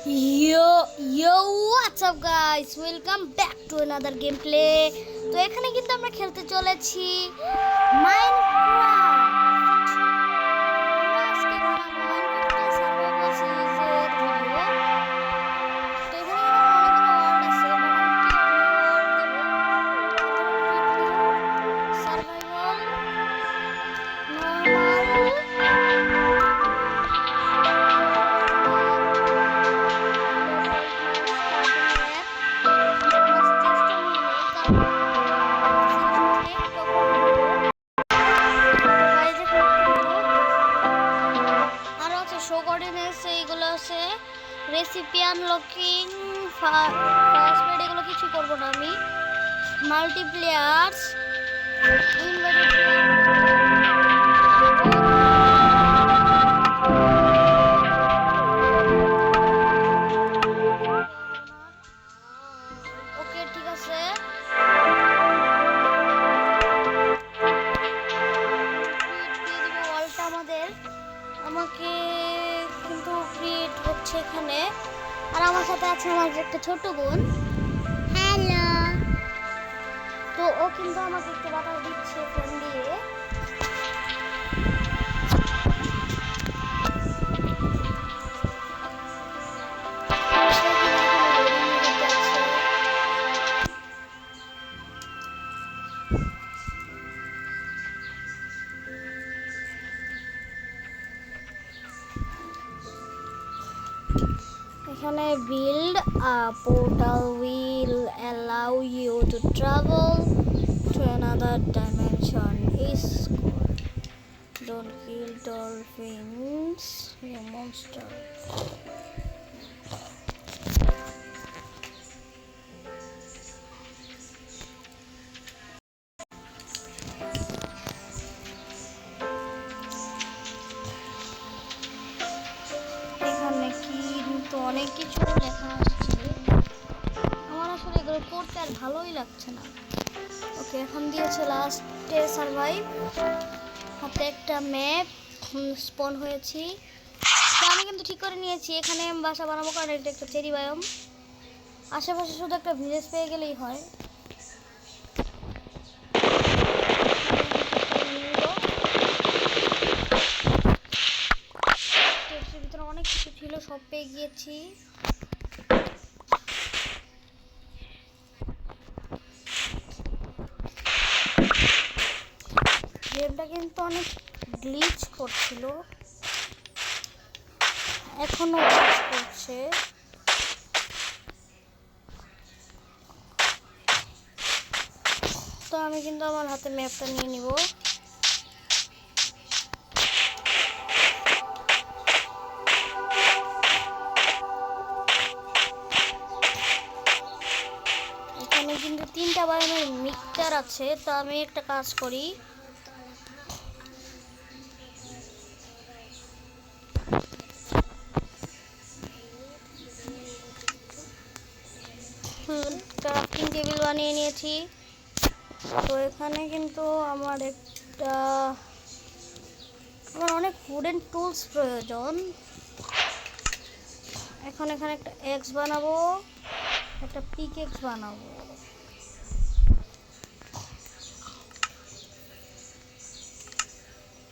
Yo, what's up guys? Welcome back to another gameplay. তো এখানে কিন্তু আমরা খেলতে চলেছি রেসিপি আনলকিং ফার্স্ট এড এগুলো কিছু করব না আমি মাল্টিপ্লেয়ার্স ওকে ঠিক আছে ওয়ালটা আমাকে কিন্তু ক্রিয়েট হচ্ছে এখানে আর আমার সাথে আছে আমার একটা ছোট বোন হ্যালো তো ও কিন্তু আমাকে একটু বাতাস দিচ্ছে ফোন দিয়ে এখানে build a portal will allow you to travel to another dimension is called don't kill dolphins you monster অনেক কিছু লেখা আসছে আমার আসলে এগুলো পড়তে আর ভালোই লাগছে না ওকে এখন দিয়েছে লাস্টে সারভাইভ হাতে একটা ম্যাপ স্পন হয়েছি তো আমি কিন্তু ঠিক করে নিয়েছি এখানে বাসা বানাবো কারণ এটা একটা চেরি বায়োম আশেপাশে শুধু একটা ভিলেজ পেয়ে গেলেই হয় অনেক কিছু ছিল সব পেয়ে গিয়েছি গেমটা কিন্তু অনেক গ্লিচ করছিল এখনো গ্লিচ করছে তো আমি কিন্তু আমার হাতে ম্যাপটা নিয়ে নিব কিন্তু তিনটা বায়োমের মিক্সচার আছে তো আমি একটা কাজ করি ক্রাফটিং টেবিল বানিয়ে নিয়েছি তো এখানে কিন্তু আমার অনেক উডেন টুলস প্রয়োজন এখন এখানে একটা এক্স বানাবো একটা পিকেক্স বানাবো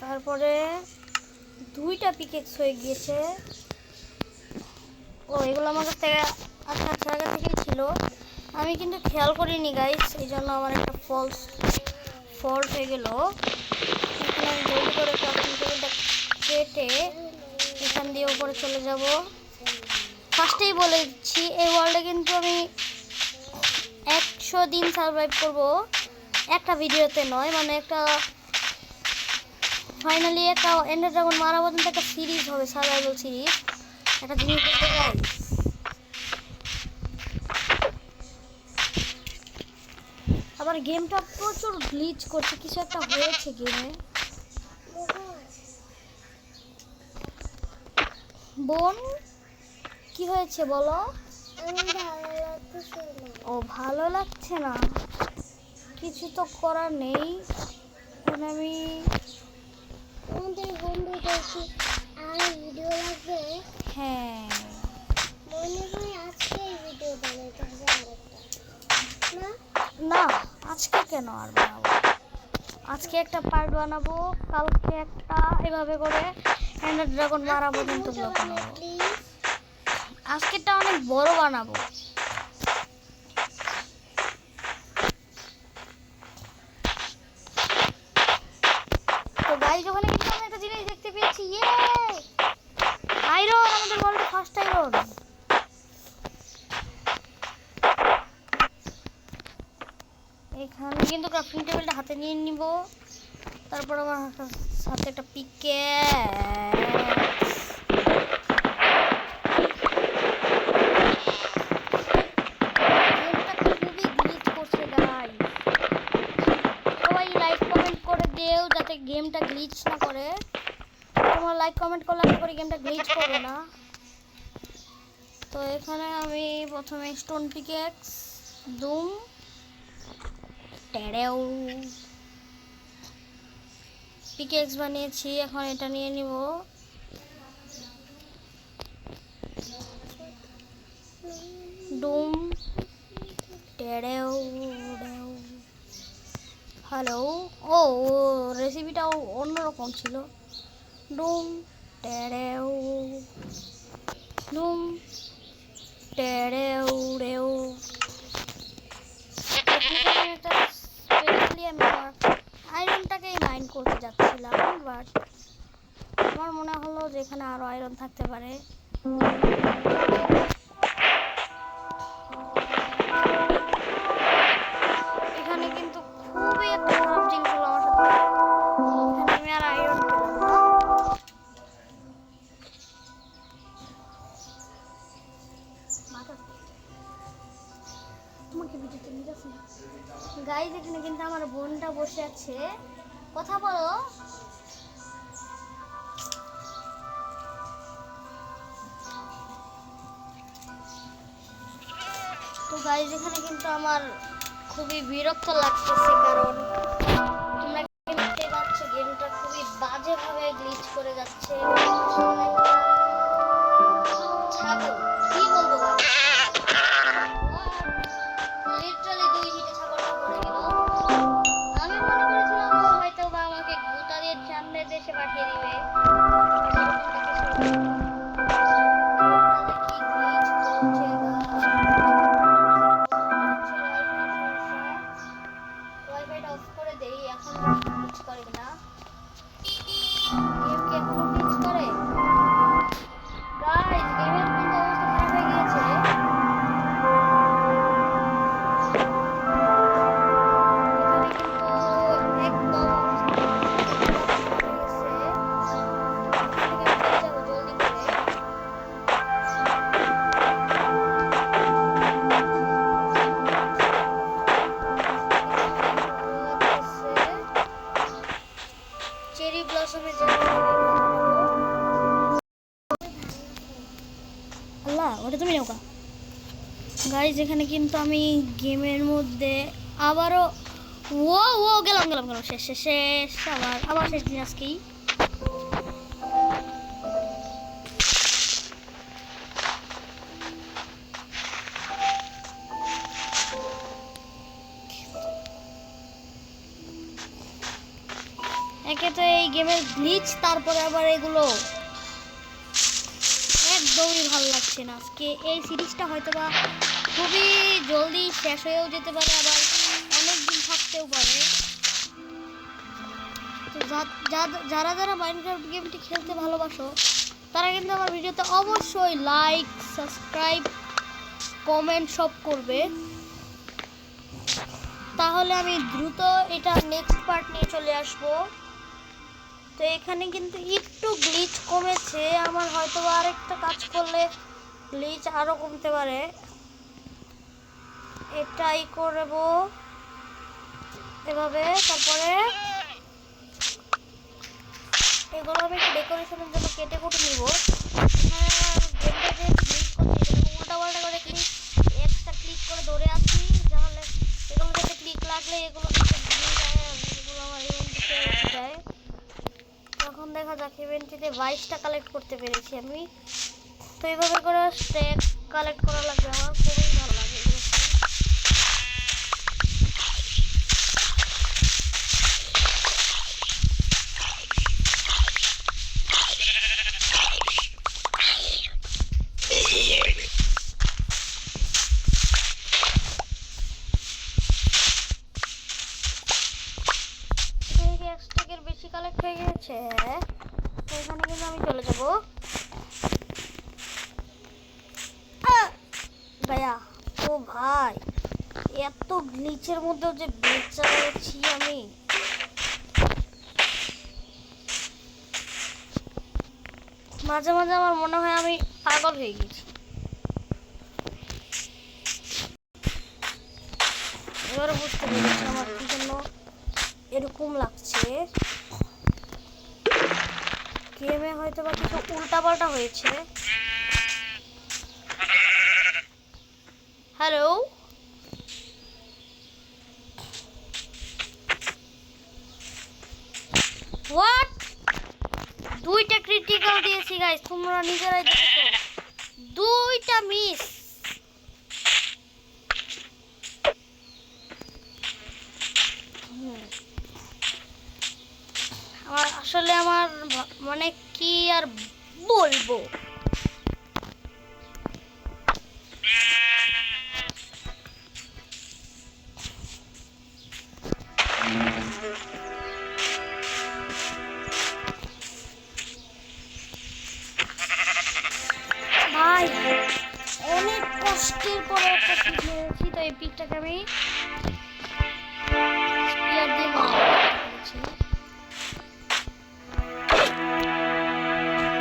তারপরে দুইটা পিকেক্স হয়ে গিয়েছে ও এগুলো আমার কাছ থেকে আচ্ছা আগে থেকেই ছিল আমি কিন্তু খেয়াল করিনি গাইস এই জন্য আমার একটা ফল্ট হয়ে গেল এখন আমি জলদি করে ক্রাফটিং টেবিলটা কেটে এখান দিয়ে উপরে চলে যাব ফার্স্টেই বলে দিচ্ছি এই ওয়ার্ল্ডে কিন্তু আমি 100 দিন সার্ভাইভ করব একটা ভিডিওতে নয় মানে একটা ফাইনালি একটা এন্ডার ড্রাগন মারা পর্যন্ত একটা সিরিজ হবে সার্ভাইভাল সিরিজ একটা জিনিস দেখতে গাইস আবার গেমটা প্রচুর গ্লিচ করছে কিছু একটা হয়েছে গেমে বোন কি হয়েছে বলো ও ভালো লাগছে না কিছু তো করার নেই আমি আমাদের বন্ধু দেখি আর ভিডিও লাগবে হ্যাঁ মন কেন আর বানাবো, আজকে একটা পার্ট বানাবো, কালকে একটা, এভাবে করে এন্ডার ড্রাগন মারা পর্যন্ত বানাবো। আজকেরটা অনেক বড় বানাবো। তো গাইস ওখানে কিন্তু আমি একটা জিনিস দেখতে পেয়েছি, ইয়ে আয়রন, আমাদের ওয়ার্ল্ডে ফার্স্ট আয়রন। এখানে কিন্তু ক্রাফটিং টেবিলটা হাতে নিয়ে নিব, তারপর আমার সাথে একটা পিকেক্স। গেমটা খুবই গ্লিচ করছে গাইস, সবাই লাইক কমেন্ট করে দেও যাতে গেমটা গ্লিচ না করে। তোমরা লাইক কমেন্ট করলে আশা করি গেমটা গ্লিচ করবে না। তো এখানে আমি প্রথমে স্টোন পিকেক্স, দুম টেরেও পিকেক্স বানিয়েছি। এখন এটা নিয়ে নিব, ডুম টেরেও। হ্যালো, ও রেসিপিটাও অন্যরকম ছিল। ডুম টেরেও, ডুম টেরেও রেও। আমি আয়রনটাকেই মাইন্ড করতে যাচ্ছিলাম, বাট আমার মনে হলো যে এখানে আরো আয়রন থাকতে পারে। এখানে কিন্তু খুবই একটা খারাপ জিনিস হলো আমার সাথে, এখানে আমি আর আয়রন পেলাম না। তোমাকে ভিডিওতে নিয়ে যাচ্ছি গাইস, এখানে কিন্তু আমার বোনটা বসে আছে, কথা বলো। তো গাইস এখানে কিন্তু আমার খুবই বিরক্ত লাগতেছে, কারণ তোমরা দেখতে পাচ্ছ গেমটা খুবই বাজেভাবে গ্লিচ করে যাচ্ছে। ছাগল কি বলবো ভাই, লিটারালি 2 হিটে ছাগলটা পড়ে গেল। আমি মনে করেছিলাম ও হয়তো বা আমাকে গুতা দিয়ে সামনে দেশে পাঠিয়ে দিবে। ওয়াইফাইটা অফ করে দেই, এখন গ্লিচ করে না। গেম কি এখনো গ্লিচ করে? গাইস গেমের কিন্তু অবস্থা খারাপ হয়ে গিয়েছে। চেরি ব্লসমে আল্লাহ, ওটা তুমি নৌকা। গাইজ এখানে কিন্তু আমি গেমের মধ্যে আবারও ও ও গেলাম গেলাম গেলাম, শেষ শেষ শেষ, আবার শেষ দিন আজকেই। একে তো এই গেমের গ্লিচ, তারপরে আবার এগুলো একদমই ভালো লাগছে না। আজকে এই সিরিজটা হয়তো বা খুবই জলদি শেষ হয়েও যেতে পারে, আবার অনেক দিন থাকতেও পারে। তো যারা যারা মাইনক্রাফট গেমটি খেলতে ভালোবাসো তারা কিন্তু আমার ভিডিওতে অবশ্যই লাইক, সাবস্ক্রাইব, কমেন্ট সব করবে, তাহলে আমি দ্রুত এটা নেক্সট পার্ট নিয়ে চলে আসবো। তো এখানে কিন্তু একটু গ্লিচ কমেছে, আমার হয়তো আরেকটা কাজ করলে গ্লিচ আরো কমতে পারে। এটাই করব এভাবে, তারপরে এগুলো আমি ডেকোরেশনের জন্য কেটে কুটে নিব। উল্টা পাল্টা করে একটা ক্লিক করে ধরে আসি, তাহলে এগুলো যাতে ক্লিক লাগলে এগুলো আমার ইভেন্টিতে যায়। তখন দেখা যাক ইভেন্টিতে 22টা কালেক্ট করতে পেরেছি আমি। তো এইভাবে করে স্ট্যাক কালেক্ট করা লাগবে, আমার খুবই ভালো লাগে। দেবো। ভাইয়া ও ভাই, এত গ্লিচের মধ্যেও যে বেঁচে রয়েছি আমি। মাঝে মাঝে আমার মনে হয় আমি পাগল হয়ে গেছি। এবারে বুঝতে পেরেছি আমার কি জন্য এরকম লাগছে। গেমে হয়তো বা কিছু উল্টাপাল্টা হয়েছে। Hello, what? দুইটা ক্রিটিক্যাল দিয়েছি গাইস, তোমরা নিজেরাই দেখেছো, দুইটা মিস। আমার আসলে আমার মানে কি আর বলবো। ভাই অনেক কষ্টের পরে একটা পিক মেরেছি, তো এই পিকটাকে আমি স্পিয়ার দিয়ে মারছি।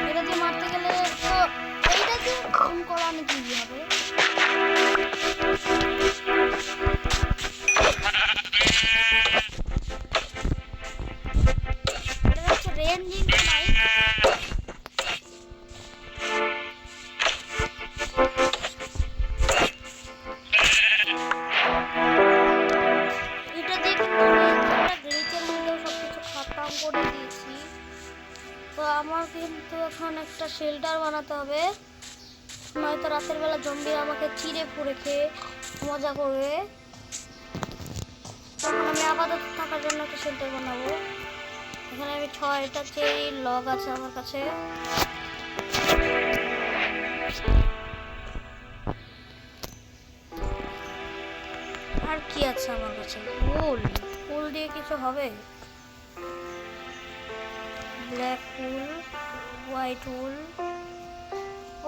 এটা দিয়ে মারতে গেলে তো এইটা দিয়ে ফোন করা অনেক ইজি হবে। এটা হচ্ছে রেঞ্জিং নাই। এটা দিয়ে কিন্তু একটা গ্লিচের মধ্যে সবকিছু খতম করে দিয়েছি। তো আমার কিন্তু এখন একটা শেল্টার বানাতে হবে, নয়তো রাতের বেলা জম্বি আমাকে চিড়ে পুড়ে খেয়ে মজা করবে। তখন আমি আপাতত থাকার জন্য একটা শেল্টার বানাবো। এখানে আমি 6টা চেরি লগ আছে আমার কাছে। আর কি আছে আমার কাছে? ফুল, ফুল দিয়ে কিছু হবে? ব্ল্যাক উল, হোয়াইট উল।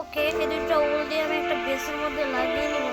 ওকে, এই দুটো উল দিয়ে আমি একটা বেসের মধ্যে লাগিয়ে নেব।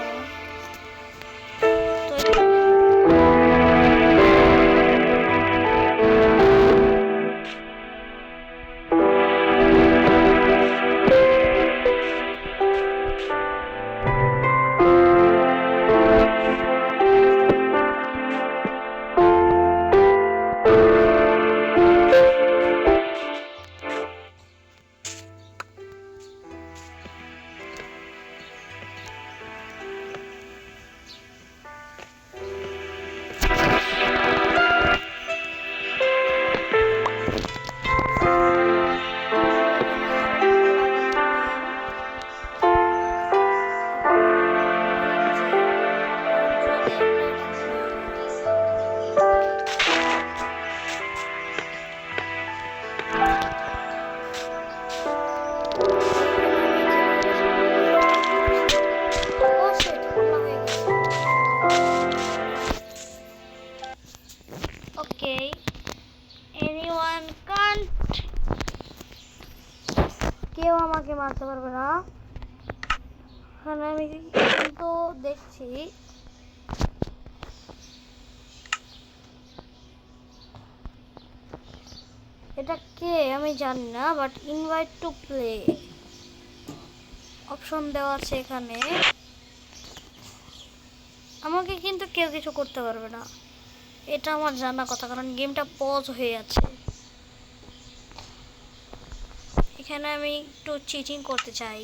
Okay, anyone can't, কেউ আমাকে মারতে পারবে না। আমি কিন্তু দেখছি এটা কে আমি জানি না, but invite to play option দেওয়া আছে এখানে। আমাকে কিন্তু কেউ কিছু করতে পারবে না, এটা আমার জানা কথা, কারণ গেমটা পজ হয়ে আছে। এখানে আমি একটু চিটিং করতে চাই।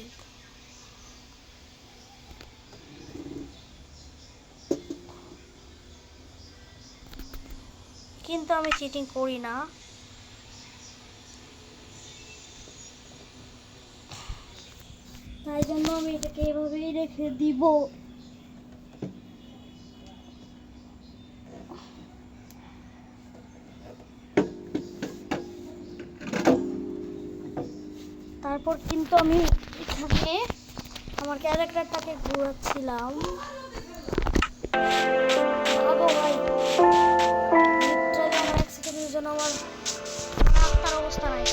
কিন্তু আমি চিটিং করি না। তাই জন্য আমি এটাকে এভাবেই রেখে দিব। তারপর কিন্তু আমি এখানে আমার ক্যারেক্টারটাকে ঘোরাচ্ছিলাম। ভাই লিটারালি আমার এক সেকেন্ডের জন্য আমার অবস্থা নাই।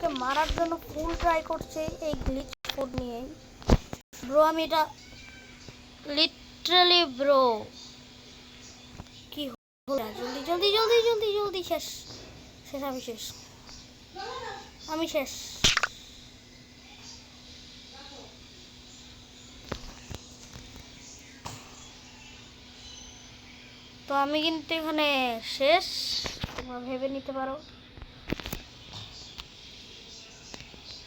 আমাকে মারার জন্য ফুল ট্রাই করছে এই গ্লিচ ফুড নিয়ে। ব্রো আমি এটা লিটারালি ব্রো কি হলো? জলদি জলদি জলদি জলদি জলদি শেষ শেষ আমি শেষ আমি শেষ। তো আমি কিন্তু এখানে শেষ, তোমরা ভেবে নিতে পারো।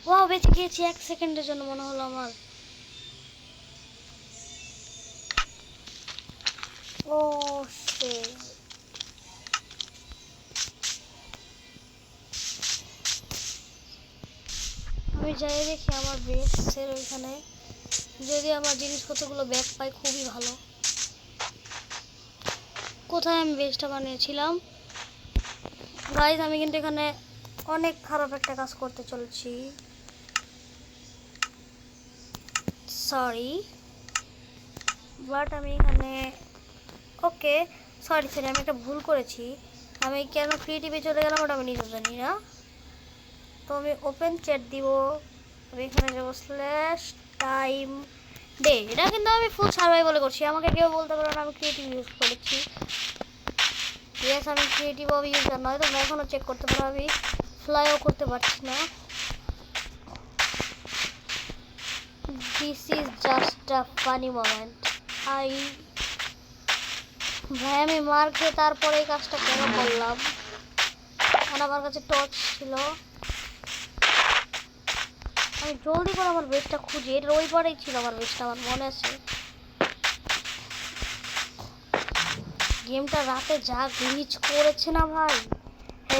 ওয়াও বেঁচে গিয়েছি 1 সেকেন্ডের জন্য মনে হলো আমার। ও শিট, আমি যাই দেখি আমার বেসের ওইখানে যদি আমার জিনিসপত্রগুলো ব্যাক পাই খুবই ভালো। কোথায় আমি বেসটা বানিয়েছিলাম? গাইজ আমি কিন্তু এখানে অনেক খারাপ একটা কাজ করতে চলেছি, সরি, বাট আমি এখানে ওকে সরি সরি আমি একটা ভুল করেছি। আমি কেন ক্রিয়েটিভে চলে গেলাম ওটা আমি নিজেও জানি না। তো আমি ওপেন চ্যাট দিব, আমি এখানে যাবো স্ল্যাশ টাইম ডে। এটা কিন্তু আমি ফুল সার্ভাইভালে করছি, আমাকে কেউ বলতে পারো না আমি ক্রিয়েটিভ ইউজ করেছি। ইয়েস আমি ক্রিয়েটিভ ইউজার নয়, তোমরা এখনও চেক করতে পারো। আমি ফ্লাইও করতে পারছি না। This is just a funny moment. ভাই আমি মার খেয়ে তারপরে এই কাজটা কেন করলাম? আর আমার কাছে টর্চ ছিল, আমি জলদি করে আমার বেসটা খুঁজি। এর ওই পারেই ছিল আমার বেসটা, আমার মনে আছে। গেমটা রাতে যা গ্লিচ করেছে না ভাই।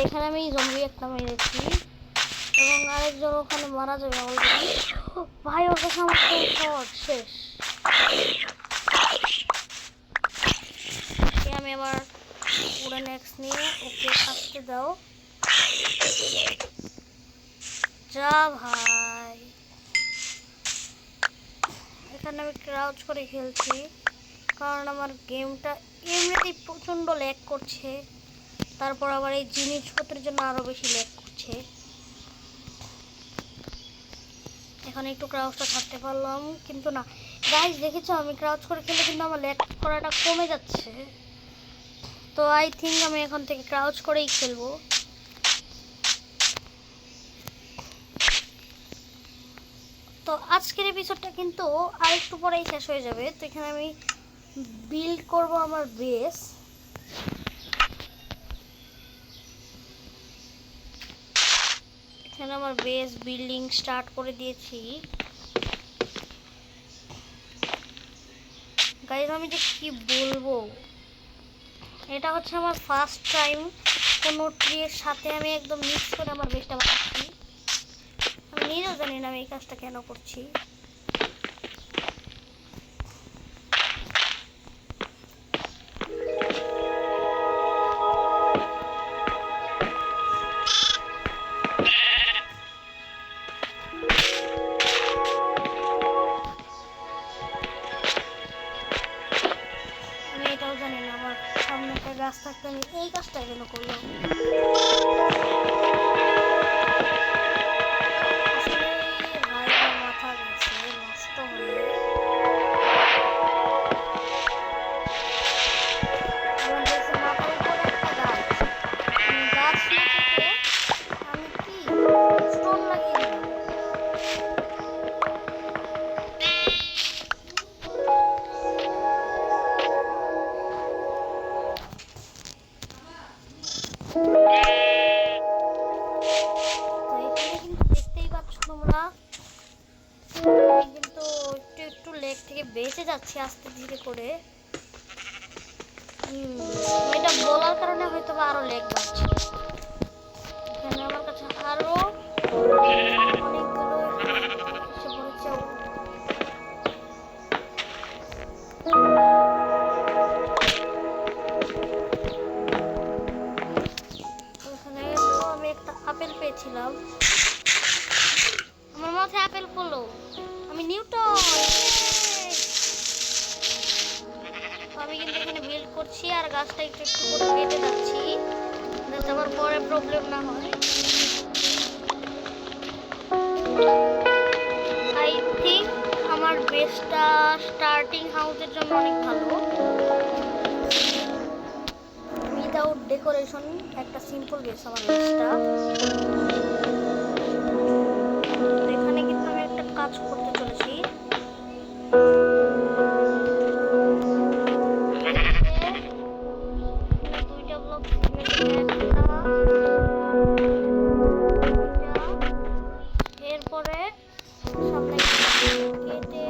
এখানে আমি জম্বি একটা মেরেছি এবং আরেকজন ওখানে মারা যাবে অলরেডি। ভাই ওর কাছে আমার শট শেষ। আমি আমার পুরো নেক্সট নিয়ে ওকে আসতে দাও। যা ভাই, এখানে আমি ক্রাউচ করে খেলছি কারণ আমার গেমটা এমনিতেই প্রচণ্ড ল্যাগ করছে, তারপর আবার এই জিনিসপত্রের জন্য আরও বেশি ল্যাগ করছে। এখানে একটু ক্রাউচটা ছাড়তে পারলাম, কিন্তু না গাইজ দেখেছো আমি ক্রাউচ করে খেলে কিন্তু আমার ল্যাগ করাটা কমে যাচ্ছে। তো আই থিঙ্ক আমি এখন থেকে ক্রাউচ করেই খেলবো। তো আজকের এপিসোডটা কিন্তু আরেকটু পরেই শেষ হয়ে যাবে। তো এখানে আমি বিল্ড করব আমার বেস। এখানে আমার বেস বিল্ডিং স্টার্ট করে দিয়েছি। গাইজ আমি যে কি বলবো, এটা হচ্ছে আমার ফার্স্ট টাইম কোনো ট্রির সাথে আমি একদম মিক্স করে আমার বেসটা বানাচ্ছি। আমি নিজেও জানি না আমি এই কাজটা কেন করছি। আমি এটাও জানি না আমার সামনে একটা গাছ থাকতে আমি এই কাজটা কেন করলাম। কিন্তু একটু একটু লেগ থেকে বেঁচে যাচ্ছি আস্তে ধীরে করে। এটা বলার কারণে হয়তো বা আরো লেগ বাড়ছে। এখানে আমার কাছে আরো অনেকগুলো এসে পড়েছে। ওখানে আমি একটা আপেল পেয়েছিলাম, আমার মাথায় আপেল পড়লো। আমি নিউটন। আমি কিন্তু এখানে বিল্ড করছি আর গাছটা একটু একটু করে কেটে যাচ্ছি যাতে আমার পরে প্রবলেম না হয়। স্টার্টিং হাউসের জন্য অনেক ভালো। উইদাউট ডেকোরেশন একটা সিম্পল বেস আমার বেসটা। এখানে কিন্তু আমি একটা কাজ করতে চলেছি। দুইটা ব্লক এরপরে সামনে কেটে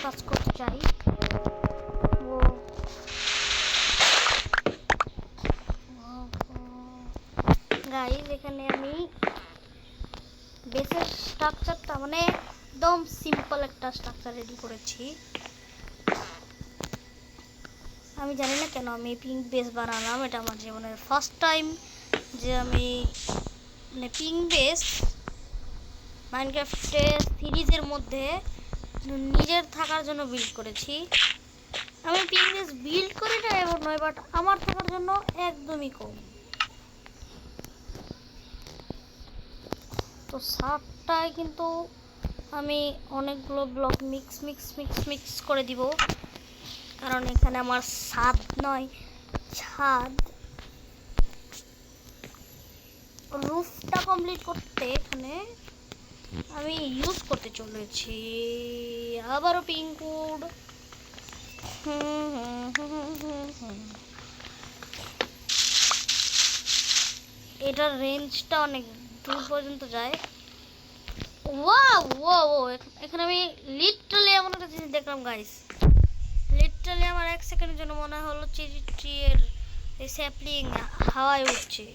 কাজ করতে চাই। গাইস এখানে আমি বেসের স্ট্রাকচারটা মানে একদম সিম্পল একটা স্ট্রাকচার রেডি করেছি। আমি জানি না কেন আমি পিঙ্ক বেস বানালাম, এটা আমার জীবনের ফার্স্ট টাইম যে আমি মানে পিঙ্ক বেস মাইনক্রাফটের সিরিজের মধ্যে নিজের থাকার জন্য বিল্ড করেছি। আমি পিঙ্ক বেস বিল্ড করি না এমন নয়, বাট আমার থাকার জন্য একদমই কম। তো সাতটায় কিন্তু আমি অনেকগুলো ব্লক মিক্স করে দিব, কারণ এখানে আমার ছাদ নয় ছাদ। রুফটা কমপ্লিট করতে এখানে আমি ইউজ করতে চলেছি আবারও পিঙ্ক উড। এটার রেঞ্জটা অনেক দূর পর্যন্ত যায়। ওয়াও এখানে আমি লিটারালি এমন একটা জিনিস দেখলাম গাইস, লিটারালি আমার এক সেকেন্ডের জন্য মনে হলো ট্রির এই স্যাপলিং হাওয়ায় উঠছে।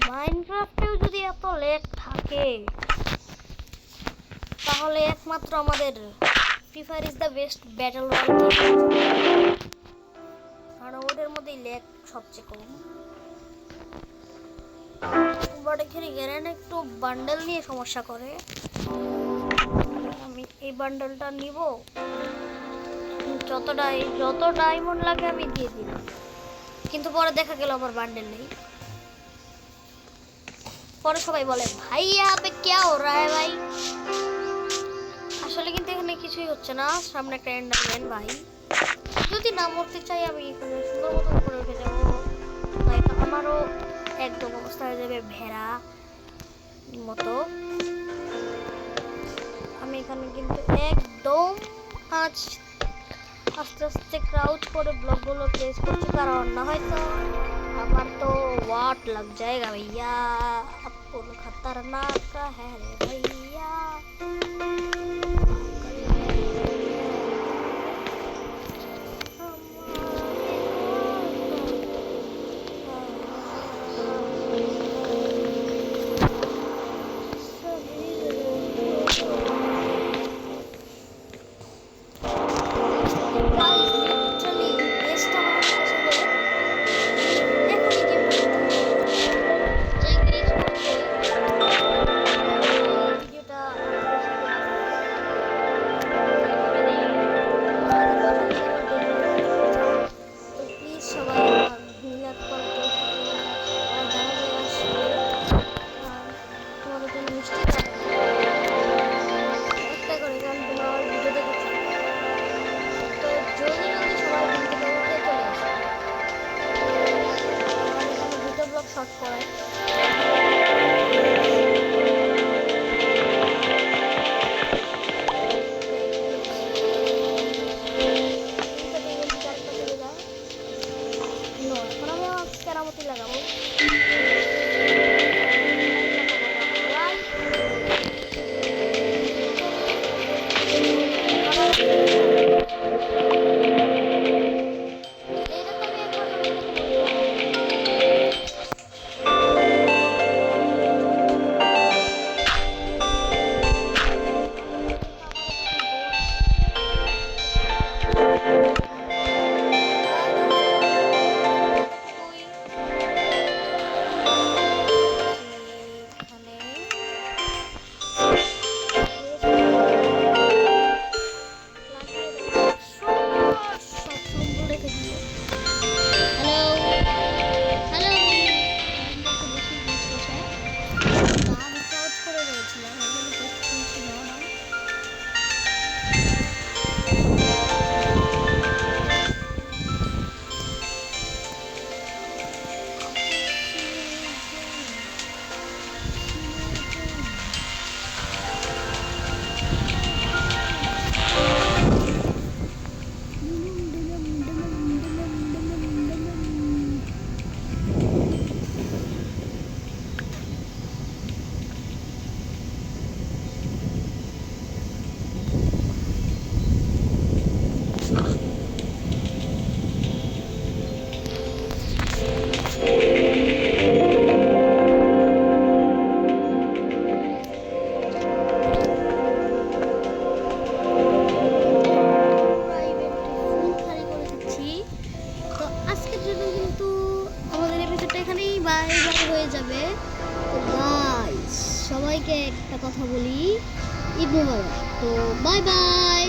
মাইনক্রাফটেও যদি এত লেগ থাকে তাহলে একমাত্র আমাদের free fire is the best battle royale game. কারণ মানে ওদের মধ্যেই ল্যাগ সবচেয়ে কম। বাট এখানে গ্যারেন একটু বান্ডেল নিয়ে সমস্যা করে। আমি এই বান্ডেলটা নিব, যত ডায়মন্ড লাগে আমি দিয়ে দিলাম, কিন্তু পরে দেখা গেল আমার বান্ডেল নেই। পরে সবাই বলে ভাই यहाँ पे क्या हो रहा है भाई। আসলে কিন্তু এখানে কিছুই হচ্ছে না, সামনে একটা এন্ডারম্যান ভাই। যদি না মরতে চাই আমি এখানে সুন্দর মতো করে উঠে যাবো, আমারও একদম অবস্থা হয়ে যাবে ভেড়া মতো। আমি এখানে কিন্তু একদম আস্তে আস্তে ক্রাউচ করে ব্লকগুলো প্লেস করছি, কারণ না হয়তো আমার তো वाट लग जाएगा भैया। अपन खतरनाक है रे भैया। সবাইকে একটা কথা বলি, ঈদ মোবারক। তো বাই বাই।